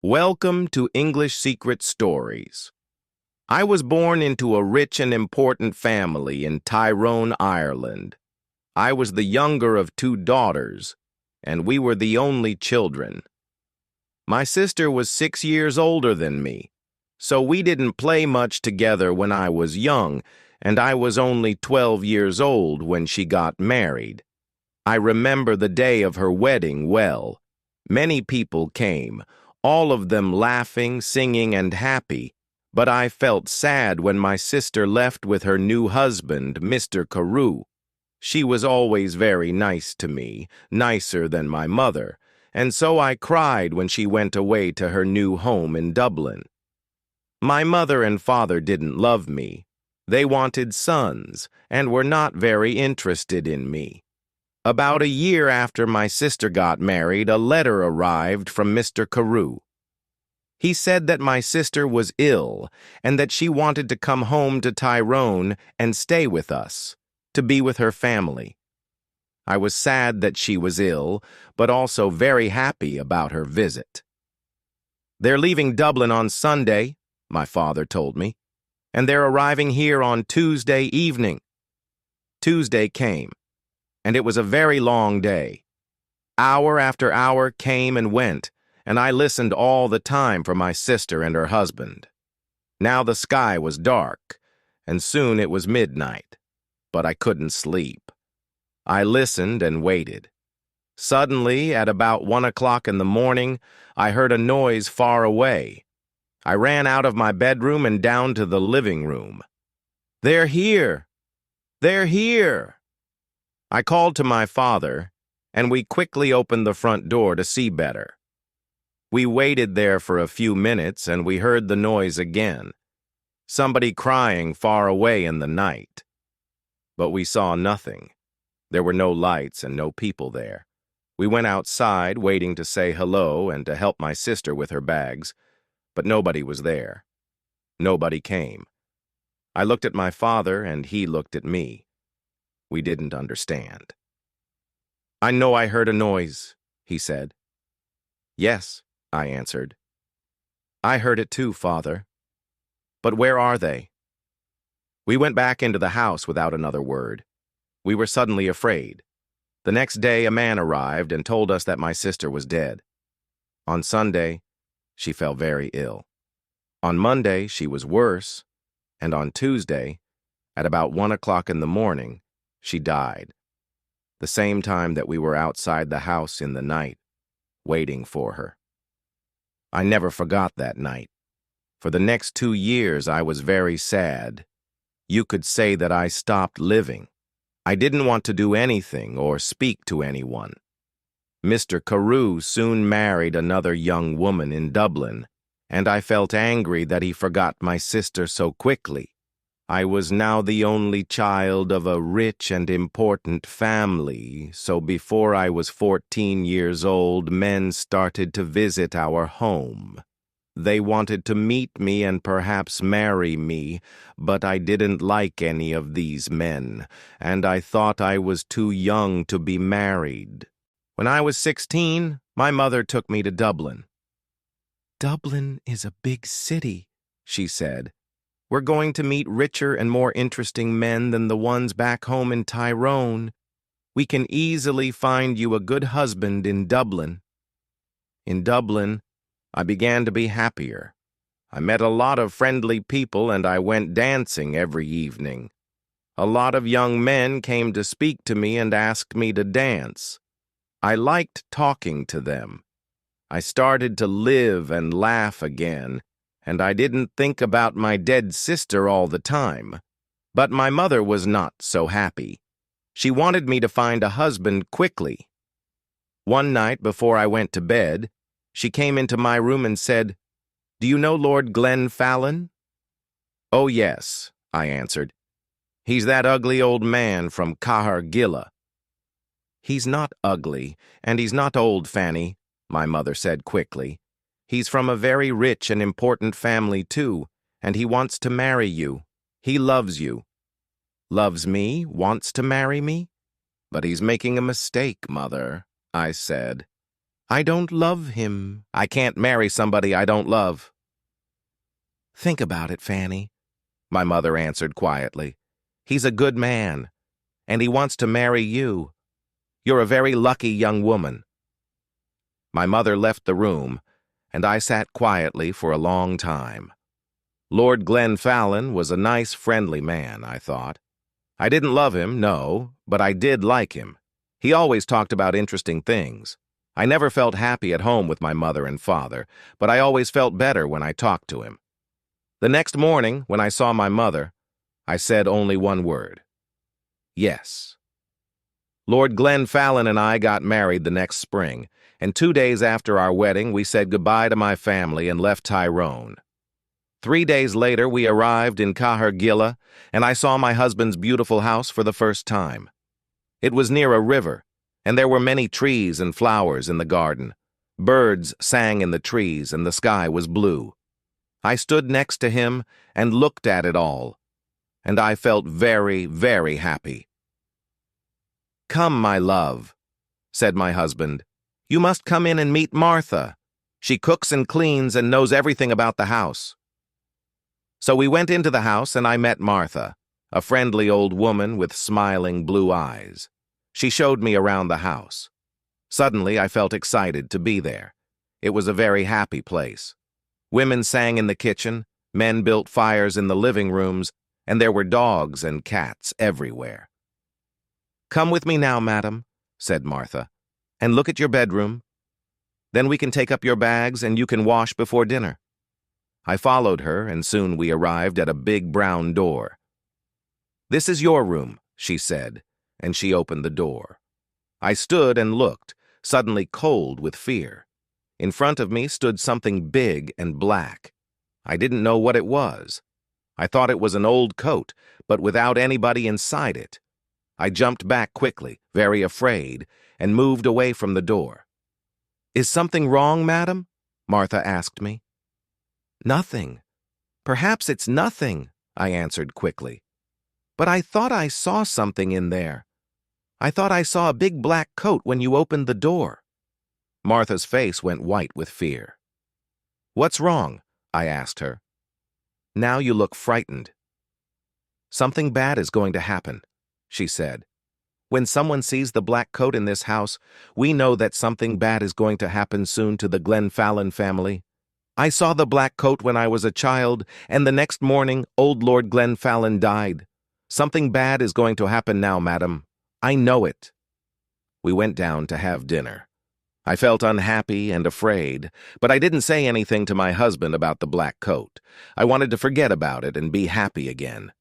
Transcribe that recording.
Welcome to English Secret Stories. I was born into a rich and important family in Tyrone, Ireland. I was the younger of two daughters, and we were the only children. My sister was 6 years older than me, so we didn't play much together when I was young, and I was only 12 years old when she got married. I remember the day of her wedding well. Many people came, all of them laughing, singing, and happy, but I felt sad when my sister left with her new husband, Mr. Carew. She was always very nice to me, nicer than my mother, and so I cried when she went away to her new home in Dublin. My mother and father didn't love me. They wanted sons and were not very interested in me. About a year after my sister got married, a letter arrived from Mr. Carew. He said that my sister was ill and that she wanted to come home to Tyrone and stay with us, to be with her family. I was sad that she was ill, but also very happy about her visit. "They're leaving Dublin on Sunday," my father told me, "and they're arriving here on Tuesday evening." Tuesday came, and it was a very long day. Hour after hour came and went, and I listened all the time for my sister and her husband. Now the sky was dark, and soon it was midnight, but I couldn't sleep. I listened and waited. Suddenly, at about 1 o'clock in the morning, I heard a noise far away. I ran out of my bedroom and down to the living room. "They're here! They're here!" I called to my father, and we quickly opened the front door to see better. We waited there for a few minutes, and we heard the noise again, somebody crying far away in the night. But we saw nothing. There were no lights and no people there. We went outside, waiting to say hello and to help my sister with her bags, but nobody was there. Nobody came. I looked at my father, and he looked at me. We didn't understand. "I know I heard a noise," he said. "Yes," I answered. "I heard it too, Father. But where are they?" We went back into the house without another word. We were suddenly afraid. The next day a man arrived and told us that my sister was dead. On Sunday, she fell very ill. On Monday, she was worse, and on Tuesday, at about 1 o'clock in the morning, she died, the same time that we were outside the house in the night, waiting for her. I never forgot that night. For the next 2 years, I was very sad. You could say that I stopped living. I didn't want to do anything or speak to anyone. Mr. Carew soon married another young woman in Dublin, and I felt angry that he forgot my sister so quickly. I was now the only child of a rich and important family, so before I was 14 years old, men started to visit our home. They wanted to meet me and perhaps marry me, but I didn't like any of these men, and I thought I was too young to be married. When I was 16, my mother took me to Dublin. "Dublin is a big city," she said. "We're going to meet richer and more interesting men than the ones back home in Tyrone. We can easily find you a good husband in Dublin." In Dublin, I began to be happier. I met a lot of friendly people, and I went dancing every evening. A lot of young men came to speak to me and asked me to dance. I liked talking to them. I started to live and laugh again, and I didn't think about my dead sister all the time. But my mother was not so happy. She wanted me to find a husband quickly. One night before I went to bed, she came into my room and said, "Do you know Lord Glenfallen?" "Oh, yes," I answered. "He's that ugly old man from Cahergilla." "He's not ugly, and he's not old, Fanny," my mother said quickly. "He's from a very rich and important family, too, and he wants to marry you. He loves you." "Loves me? Wants to marry me? But he's making a mistake, Mother," I said. I don't love him. I can't marry somebody I don't love. Think about it, Fanny, my mother answered quietly. He's a good man, and he wants to marry you. You're a very lucky young woman. My mother left the room, and I sat quietly for a long time. Lord Glenfallen was a nice, friendly man, I thought. I didn't love him, no, but I did like him. He always talked about interesting things. I never felt happy at home with my mother and father, but I always felt better when I talked to him. The next morning, when I saw my mother, I said only one word. Yes. Lord Glenfallen and I got married the next spring, and 2 days after our wedding, we said goodbye to my family and left Tyrone. 3 days later, we arrived in Cahergilla, and I saw my husband's beautiful house for the first time. It was near a river, and there were many trees and flowers in the garden. Birds sang in the trees, and the sky was blue. I stood next to him and looked at it all, and I felt very, very happy. "Come, my love," said my husband. "You must come in and meet Martha. She cooks and cleans and knows everything about the house." So we went into the house and I met Martha, a friendly old woman with smiling blue eyes. She showed me around the house. Suddenly I felt excited to be there. It was a very happy place. Women sang in the kitchen, men built fires in the living rooms, and there were dogs and cats everywhere. "Come with me now, madam," said Martha, "and look at your bedroom. Then we can take up your bags and you can wash before dinner." I followed her, and soon we arrived at a big brown door. "This is your room," she said, and she opened the door. I stood and looked, suddenly cold with fear. In front of me stood something big and black. I didn't know what it was. I thought it was an old coat, but without anybody inside it. I jumped back quickly, very afraid, and moved away from the door. "Is something wrong, madam?" Martha asked me. "Nothing. Perhaps it's nothing," I answered quickly. "But I thought I saw something in there. I thought I saw a big black coat when you opened the door." Martha's face went white with fear. "What's wrong?" I asked her. "Now you look frightened." "Something bad is going to happen," she said. "When someone sees the black coat in this house, we know that something bad is going to happen soon to the Glenfallen family. I saw the black coat when I was a child, and the next morning old Lord Glenfallen died. Something bad is going to happen now, madam. I know it." We went down to have dinner. I felt unhappy and afraid, but I didn't say anything to my husband about the black coat. I wanted to forget about it and be happy again.